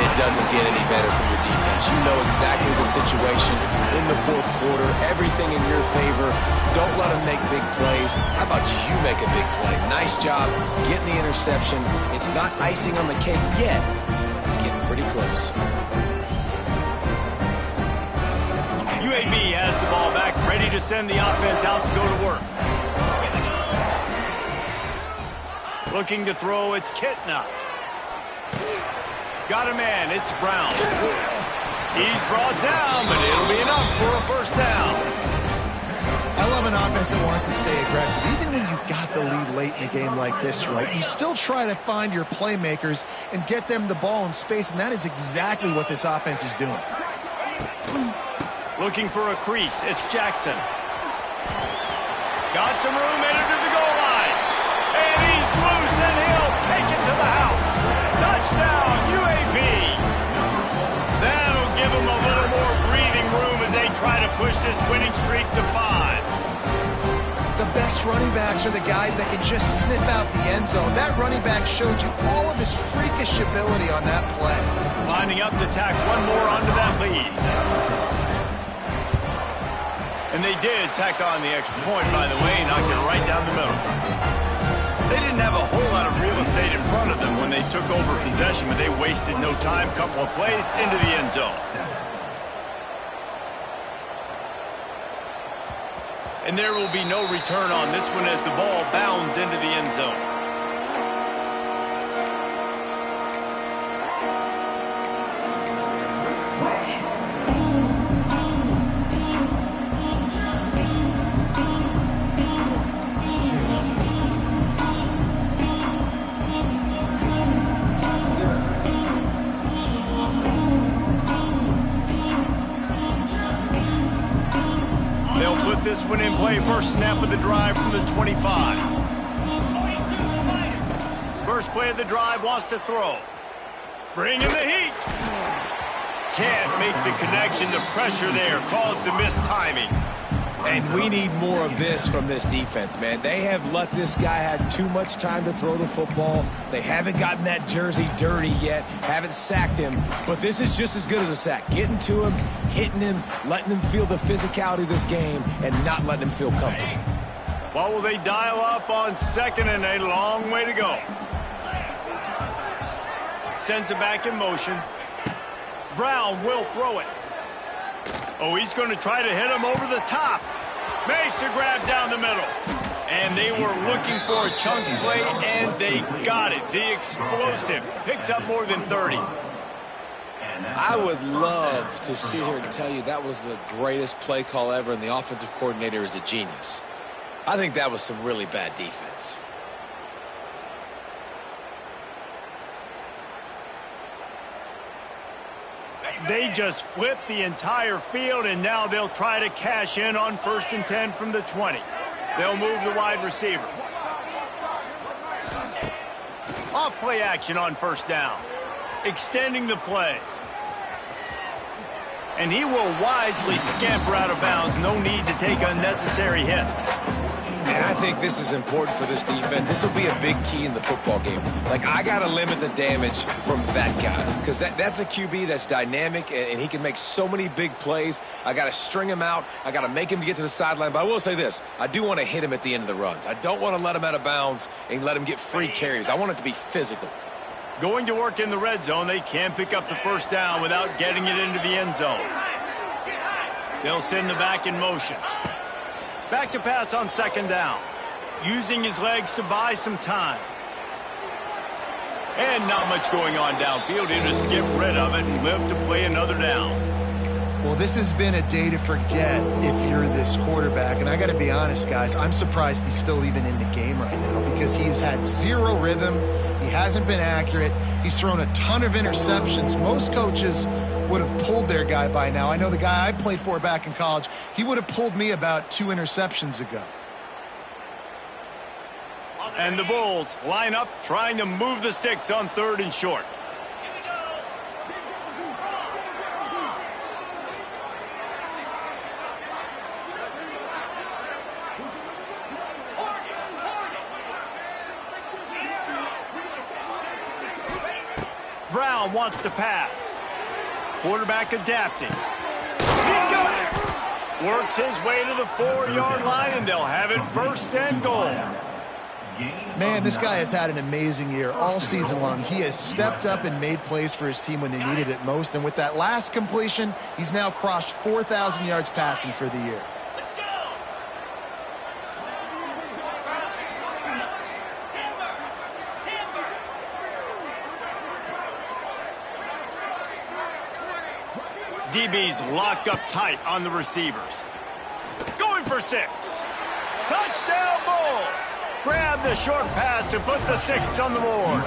It doesn't get any better from your defense. You know exactly the situation in the 4th quarter. Everything in your favor. Don't let them make big plays. How about you make a big play? Nice job getting the interception. It's not icing on the cake yet, but it's getting pretty close. UAB has the ball back, ready to send the offense out to go to work. Looking to throw, it's Kitna. Got a man, it's Brown. He's brought down, but it'll be enough for a 1st down. I love an offense that wants to stay aggressive. Even when you've got the lead late in a game like this, right, you still try to find your playmakers and get them the ball in space, and that is exactly what this offense is doing. Looking for a crease, it's Jackson. Got some room, headed to the goal line. And he's loose, and he'll take it to the house. Touchdown, UAB. That'll give them a little more breathing room as they try to push this winning streak to 5. The best running backs are the guys that can just sniff out the end zone. That running back showed you all of his freakish ability on that play. Lining up to tack one more onto that lead. And they did tack on the extra point, by the way, knocked it right down the middle. They didn't have a whole lot of real estate in front of them when they took over possession, but they wasted no time. Couple of plays into the end zone. And there will be no return on this one as the ball bounds into the end zone. This one in play, first snap of the drive from the 25. First play of the drive, wants to throw. Bring in the heat. Can't make the connection. The pressure there caused the missed timing. And we need more of this from this defense, man. They have let this guy have too much time to throw the football. They haven't gotten that jersey dirty yet, haven't sacked him. But this is just as good as a sack. Getting to him, hitting him, letting him feel the physicality of this game, and not letting him feel comfortable. What will they dial up on second and a long way to go? Sends it back in motion. Brown will throw it. Oh, he's going to try to hit him over the top. Makes a grab down the middle. And they were looking for a chunk play, and they got it. The explosive picks up more than 30. I would love to sit here and tell you that was the greatest play call ever, and the offensive coordinator is a genius. I think that was some really bad defense. They just flipped the entire field, and now they'll try to cash in on 1st and 10 from the 20. They'll move the wide receiver. Off play action on 1st down. Extending the play. And he will wisely scamper out of bounds. No need to take unnecessary hits. And I think this is important for this defense. This will be a big key in the football game. Like, I got to limit the damage from that guy because that's a QB that's dynamic, and he can make so many big plays. I got to string him out. I got to make him get to the sideline. But I will say this. I do want to hit him at the end of the runs. I don't want to let him out of bounds and let him get free carries. I want it to be physical. Going to work in the red zone, they can pick up the 1st down without getting it into the end zone. They'll send the back in motion. Back to pass on 2nd down. Using his legs to buy some time. And not much going on downfield. He'll just get rid of it and live to play another down. Well, this has been a day to forget if you're this quarterback. And I got to be honest, guys, I'm surprised he's still even in the game right now because he's had zero rhythm. He hasn't been accurate. He's thrown a ton of interceptions. Most coaches would have pulled their guy by now. I know the guy I played for back in college, he would have pulled me about 2 interceptions ago. And the Bulls line up trying to move the sticks on 3rd and short. Brown wants to pass. Quarterback adapting. He's got it. Works his way to the 4-yard line, and they'll have it 1st and goal. Man, this guy has had an amazing year all season long. He has stepped up and made plays for his team when they needed it most. And with that last completion, he's now crossed 4,000 yards passing for the year. DB's locked up tight on the receivers. Going for 6. Touchdown Bulls. Grab the short pass to put the 6 on the board.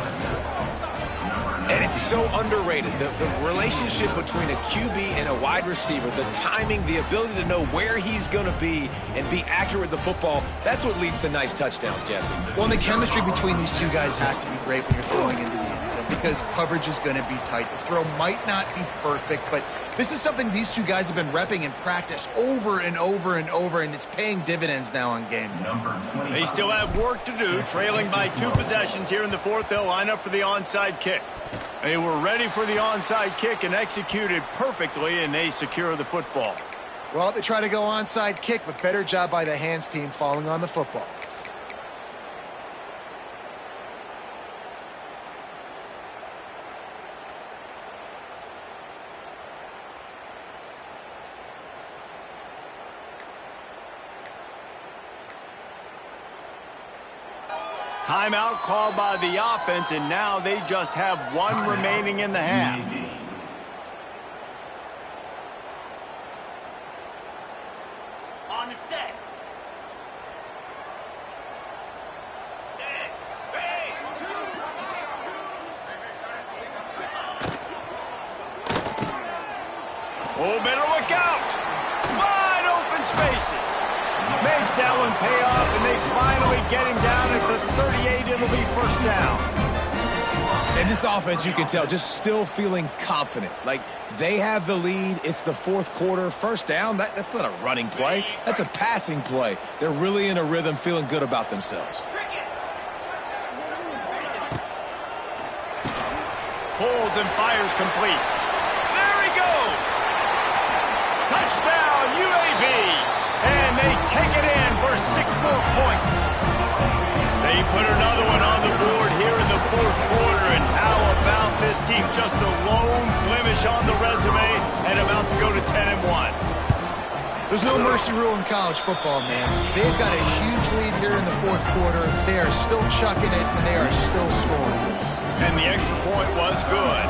And it's so underrated. The relationship between a QB and a wide receiver, the timing, the ability to know where he's going to be and be accurate with the football, that's what leads to nice touchdowns, Jesse. Well, and the chemistry between these two guys has to be great when you're throwing into the end zone because coverage is going to be tight. The throw might not be perfect, but this is something these two guys have been repping in practice over and over and over, and it's paying dividends now on game day. They still have work to do, trailing by 2 possessions here in the 4th. They'll line up for the onside kick. They were ready for the onside kick and executed perfectly, and they secure the football. Well, they try to go onside kick, but better job by the hands team falling on the football. Timeout called by the offense, and now they just have one remaining in the half. On the set. Oh, better look out. Wide open spaces. Makes that one pay off, and they finally get him down at the 38. It'll be first down. And this offense, you can tell, just still feeling confident. Like, they have the lead. It's the fourth quarter. First down, that's not a running play. That's a passing play. They're really in a rhythm, feeling good about themselves. Pulls and fires complete. There he goes. Touchdown, UAB. And they take it in for 6 more points. They put another one on the board here in the fourth quarter. And how about this team? Just a lone blemish on the resume and about to go to 10-1. There's no mercy rule in college football, man. They've got a huge lead here in the fourth quarter. They are still chucking it, and they are still scoring. And the extra point was good.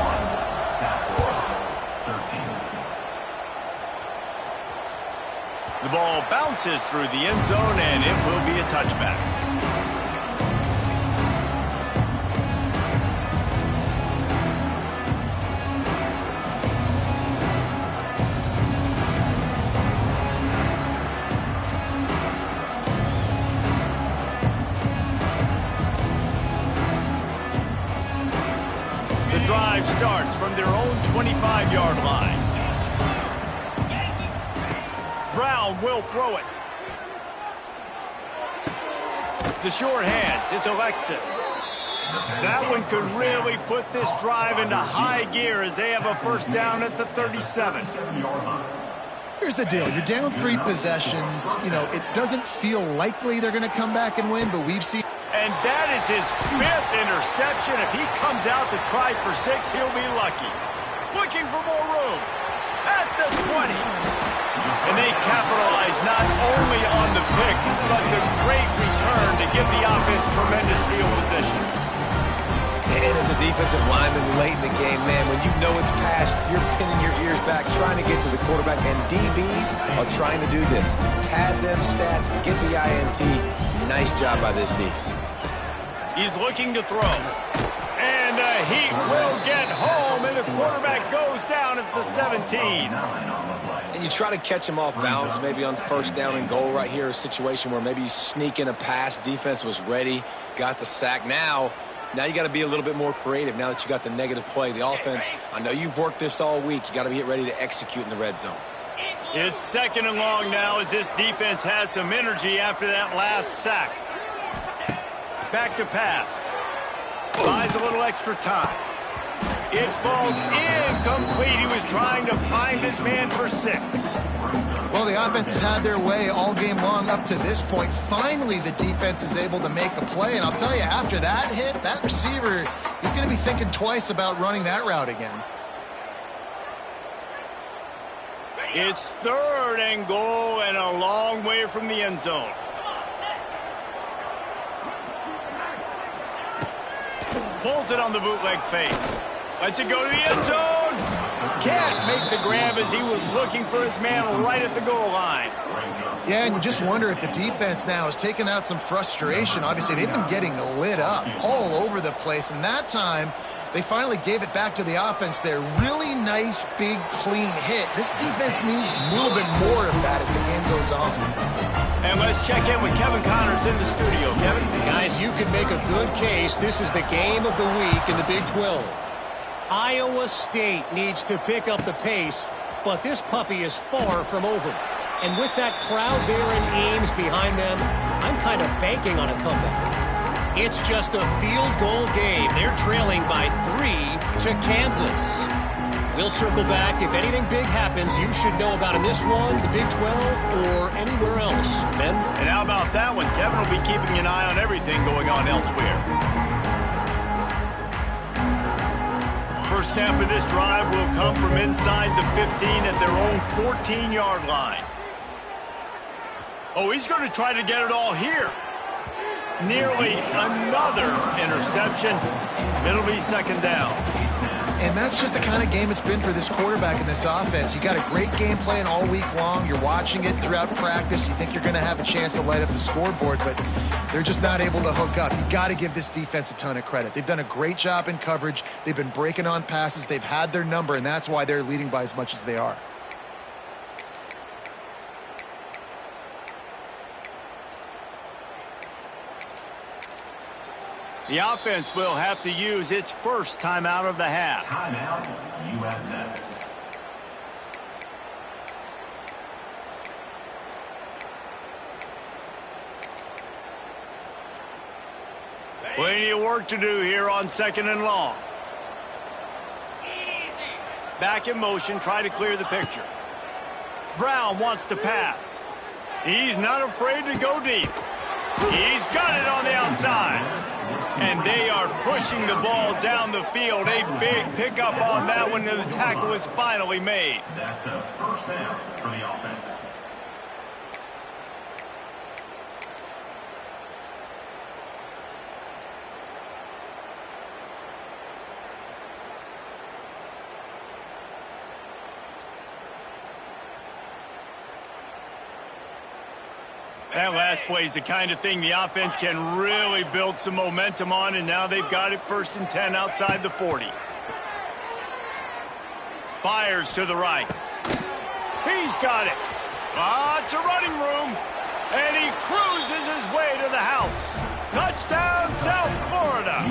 The ball bounces through the end zone, and it will be a touchback. The drive starts from their own 25-yard line. Brown will throw it. The short hands, it's Alexis. That one could really put this drive into high gear as they have a first down at the 37. Here's the deal. You're down 3 possessions. You know, it doesn't feel likely they're going to come back and win, but we've seen... And that is his 5th interception. If he comes out to try for 6, he'll be lucky. Looking for more room. At the 20. And they capitalize not only on the pick, but the great return to give the offense tremendous field position. And as a defensive lineman late in the game, man, when you know it's past, you're pinning your ears back, trying to get to the quarterback, and DBs are trying to do this. Pad them stats, get the INT. Nice job by this D. He's looking to throw. And he will get home, and the quarterback goes down at the 17. And you try to catch him off balance, maybe on first down and goal right here, a situation where maybe you sneak in a pass, defense was ready, got the sack. Now you got to be a little bit more creative now that you got the negative play. The offense, I know you've worked this all week. You got to get ready to execute in the red zone. It's 2nd and long now as this defense has some energy after that last sack. Back to pass. Buys a little extra time. It falls incomplete. He was trying to find his man for 6. Well, the offense has had their way all game long up to this point. Finally, the defense is able to make a play. And I'll tell you, after that hit, that receiver, he's going to be thinking twice about running that route again. It's 3rd and goal and a long way from the end zone. Pulls it on the bootleg fake. Lets it go to the end zone. Can't make the grab as he was looking for his man right at the goal line. Yeah, and you just wonder if the defense now has taken out some frustration. Obviously, they've been getting lit up all over the place. And that time, they finally gave it back to the offense there. Really nice, big, clean hit. This defense needs a little bit more of that as the game goes on. And let's check in with Kevin Connors in the studio. Kevin? Guys, you could make a good case. This is the game of the week in the Big 12. Iowa State needs to pick up the pace, but this puppy is far from over. And with that crowd there in Ames behind them, I'm kind of banking on a comeback. It's just a field goal game. They're trailing by 3 to Kansas. We'll circle back. If anything big happens, you should know about in this one, the Big 12, or anywhere else. Ben? And how about that one? Kevin will be keeping an eye on everything going on elsewhere. First snap of this drive will come from inside the 15 at their own 14-yard line. Oh, he's going to try to get it all here. Nearly another interception. It'll be second down. And that's just the kind of game it's been for this quarterback in this offense. You got a great game plan all week long. You're watching it throughout practice. You think you're going to have a chance to light up the scoreboard, but they're just not able to hook up. You got to give this defense a ton of credit. They've done a great job in coverage. They've been breaking on passes. They've had their number, and that's why they're leading by as much as they are. The offense will have to use its first timeout of the half. Timeout, USA. Plenty of work to do here on second and long. Back in motion, try to clear the picture. Brown wants to pass. He's not afraid to go deep. He's got it on the outside. And they are pushing the ball down the field. A big pickup on that one, and the tackle is finally made. That's a first down for the offense. That last play is the kind of thing the offense can really build some momentum on, and now they've got it 1st and 10 outside the 40. Fires to the right. He's got it. It's a running room, and he cruises his way to the house. Touchdown, South Florida.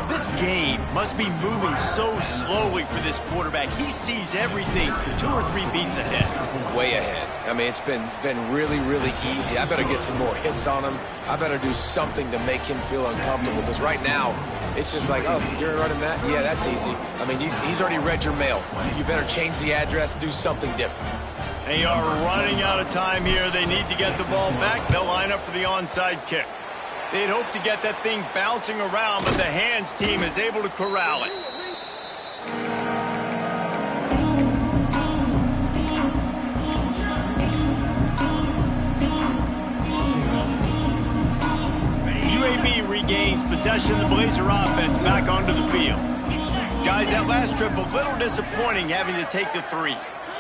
This game must be moving so slowly for this quarterback. He sees everything 2 or 3 beats ahead. Way ahead. I mean, it's been really, really easy. I better get some more hits on him. I better do something to make him feel uncomfortable, because right now, it's just like, oh, you're running that? Yeah, that's easy. I mean, he's already read your mail. You better change the address, do something different. They are running out of time here. They need to get the ball back. They'll line up for the onside kick. They'd hope to get that thing bouncing around, but the hands team is able to corral it. UAB regains possession of the Blazer offense back onto the field. Guys, that last trip a little disappointing having to take the 3.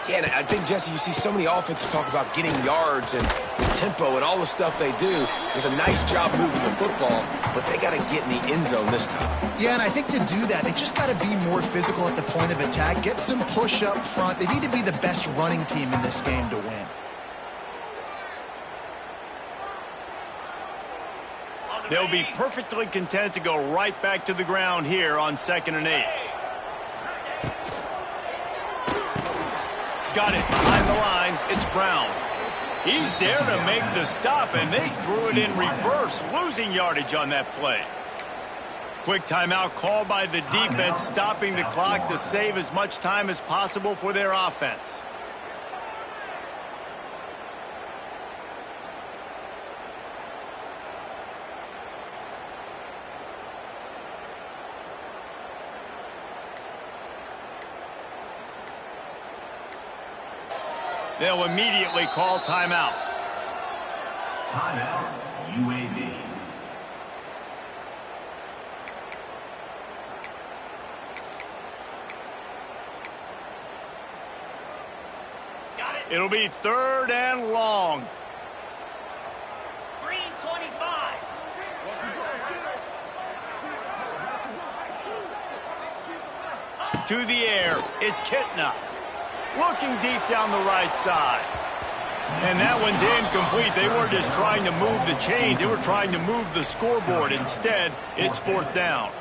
Yeah, and I think, Jesse, you see so many offenses talk about getting yards and the tempo and all the stuff they do. It was a nice job moving the football, but they got to get in the end zone this time. Yeah, and I think to do that, they just got to be more physical at the point of attack, get some push up front. They need to be the best running team in this game to win. They'll be perfectly content to go right back to the ground here on 2nd and 8. Got it behind the line. It's Brown. He's there to make the stop, and they threw it in reverse, losing yardage on that play. Quick timeout called by the defense, stopping the clock to save as much time as possible for their offense. They'll immediately call timeout. Timeout, UAB. It'll be 3rd and long. Green 25. To the air, it's Kitna. Looking deep down the right side. And that one's incomplete. They weren't just trying to move the chains. They were trying to move the scoreboard. Instead, it's 4th down.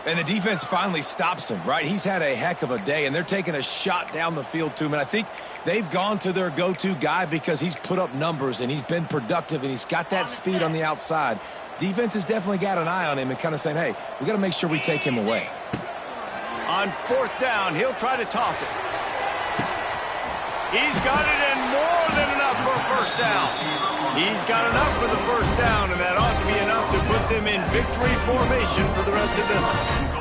And the defense finally stops him, right? He's had a heck of a day, and they're taking a shot down the field to him. And I think they've gone to their go-to guy because he's put up numbers, and he's been productive, and he's got that speed on the outside. Defense has definitely got an eye on him and kind of saying, hey, we got to make sure we take him away. On 4th down, he'll try to toss it. He's got it, and more than enough for a 1st down. He's got enough for the 1st down, and that ought to be enough to put them in victory formation for the rest of this one.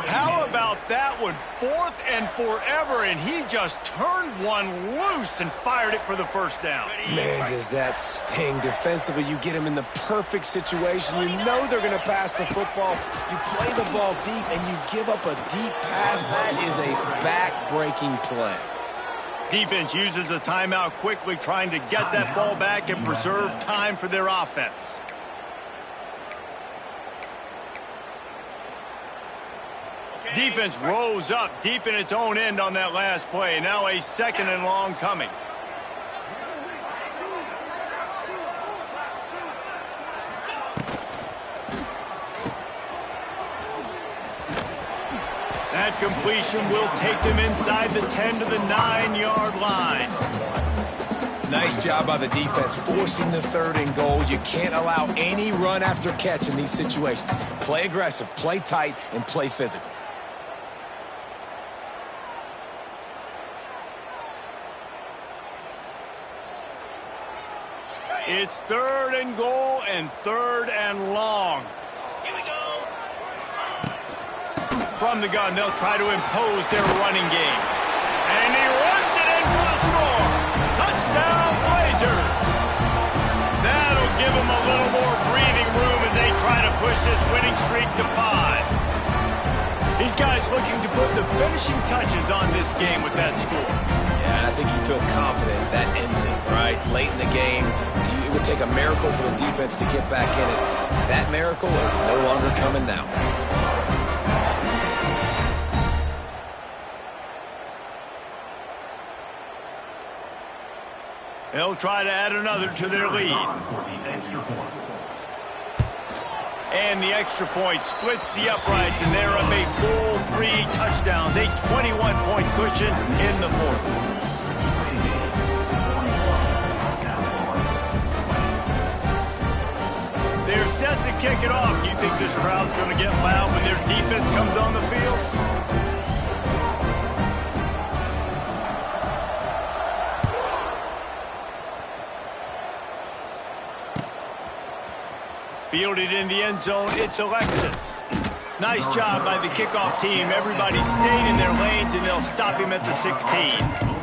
How about that one 4th and forever, and he just turned one loose and fired it for the first down. Man, does that sting defensively. You get him in the perfect situation. You know they're going to pass the football. You play the ball deep, and you give up a deep pass. That is a back-breaking play. Defense uses a timeout quickly, trying to get that ball back and preserve time for their offense. Defense rose up deep in its own end on that last play. Now a 2nd and long coming. That completion will take them inside the 10 to the 9-yard line. Nice job by the defense forcing the 3rd and goal. You can't allow any run after catch in these situations. Play aggressive, play tight, and play physical. It's 3rd and goal and 3rd and long. Here we go. From the gun, they'll try to impose their running game. And he runs it in for the score. Touchdown, Blazers. That'll give them a little more breathing room as they try to push this winning streak to 5. These guys looking to put the finishing touches on this game with that score. Yeah, I think you feel confident that ends it, right? Late in the game, it would take a miracle for the defense to get back in it. That miracle is no longer coming now. They'll try to add another to their lead. And the extra point splits the uprights, and they're up a full 3 touchdowns, a 21-point cushion in the 4th. They're set to kick it off. You think this crowd's going to get loud when their defense comes on the field? Fielded in the end zone, it's Alexis. Nice job by the kickoff team. Everybody stayed in their lanes, and they'll stop him at the 16.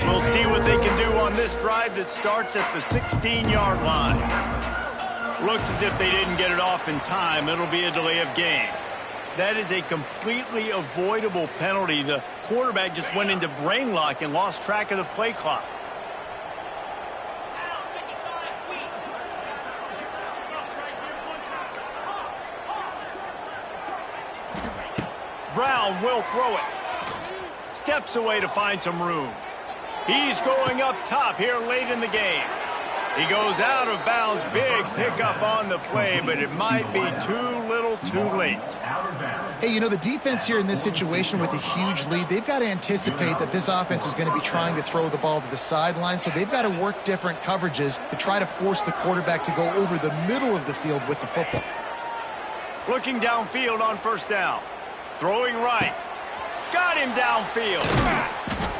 We'll see what they can do on this drive that starts at the 16-yard line. Looks as if they didn't get it off in time. It'll be a delay of game. That is a completely avoidable penalty. The quarterback just went into brain lock and lost track of the play clock. Brown will throw it. Steps away to find some room. He's going up top here late in the game. He goes out of bounds. Big pickup on the play, but it might be too little too late. Hey, you know, the defense here in this situation with a huge lead, they've got to anticipate that this offense is going to be trying to throw the ball to the sideline, so they've got to work different coverages to try to force the quarterback to go over the middle of the field with the football. Looking downfield on 1st down. Throwing right. Got him downfield.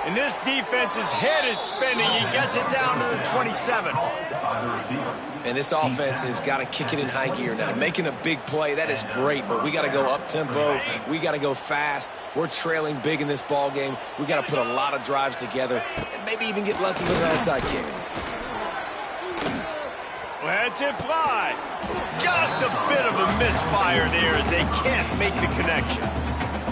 And this defense's head is spinning. He gets it down to the 27. And this offense has got to kick it in high gear now. Making a big play, that is great, but we got to go up-tempo. We got to go fast. We're trailing big in this ball game. We got to put a lot of drives together and maybe even get lucky with an onside kick. Let's it fly. Just a bit of a misfire there as they can't make the connection.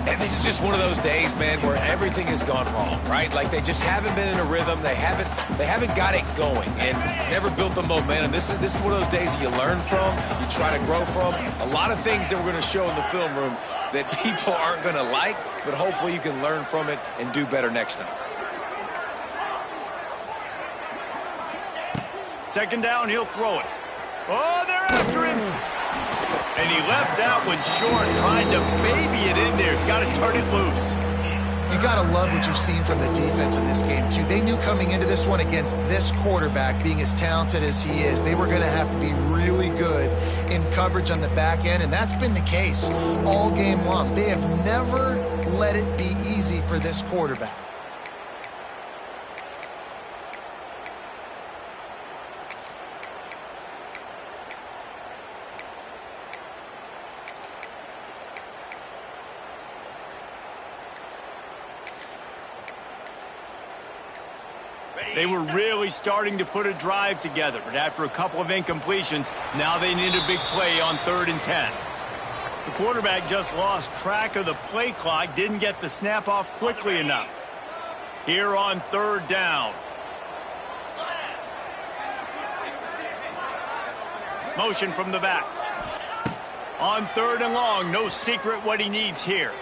And this is just one of those days, man, where everything has gone wrong, right? Like they just haven't been in a rhythm. They haven't got it going and never built the momentum. This is one of those days that you learn from, you try to grow from. A lot of things that we're going to show in the film room that people aren't going to like, but hopefully you can learn from it and do better next time. 2nd down, he'll throw it. Oh, they're after him. And he left that one short, trying to baby it in there. He's got to turn it loose. You got to love what you've seen from the defense in this game, too. They knew coming into this one against this quarterback, being as talented as he is, they were going to have to be really good in coverage on the back end, and that's been the case all game long. They have never let it be easy for this quarterback. They were really starting to put a drive together, but after a couple of incompletions, now they need a big play on 3rd and 10. The quarterback just lost track of the play clock, didn't get the snap off quickly enough. Here on 3rd down. Motion from the back. On 3rd and long, no secret what he needs here.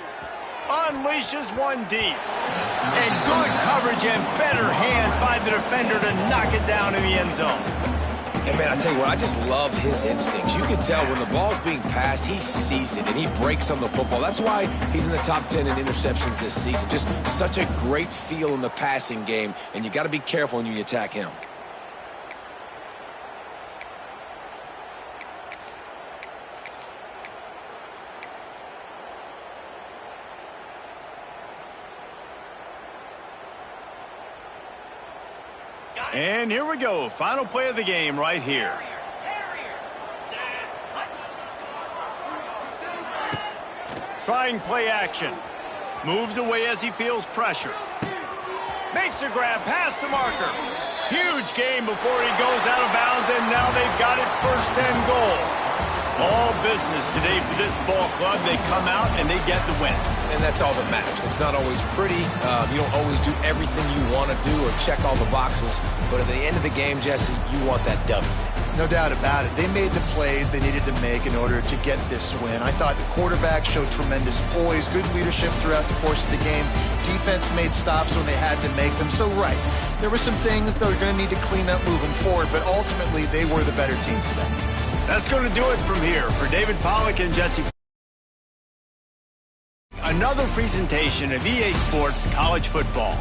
Unleashes one deep. And good coverage and better hands by the defender to knock it down in the end zone. And, man, I tell you what, I just love his instincts. You can tell when the ball's being passed, he sees it, and he breaks on the football. That's why he's in the top 10 in interceptions this season. Just such a great feel in the passing game, and you got to be careful when you attack him. And here we go. Final play of the game right here. Trying play action. Moves away as he feels pressure. Makes a grab past the marker. Huge gain before he goes out of bounds, and now they've got his first and goal. All business today for this ball club. They come out and they get the win. And that's all that matters. It's not always pretty. You don't always do everything you want to do or check all the boxes. But at the end of the game, Jesse, you want that W. No doubt about it. They made the plays they needed to make in order to get this win. I thought the quarterback showed tremendous poise, good leadership throughout the course of the game. Defense made stops when they had to make them. So, right, there were some things that are going to need to clean up moving forward, but ultimately they were the better team today. That's going to do it from here. For David Pollack and Jesse, another presentation of EA Sports College Football.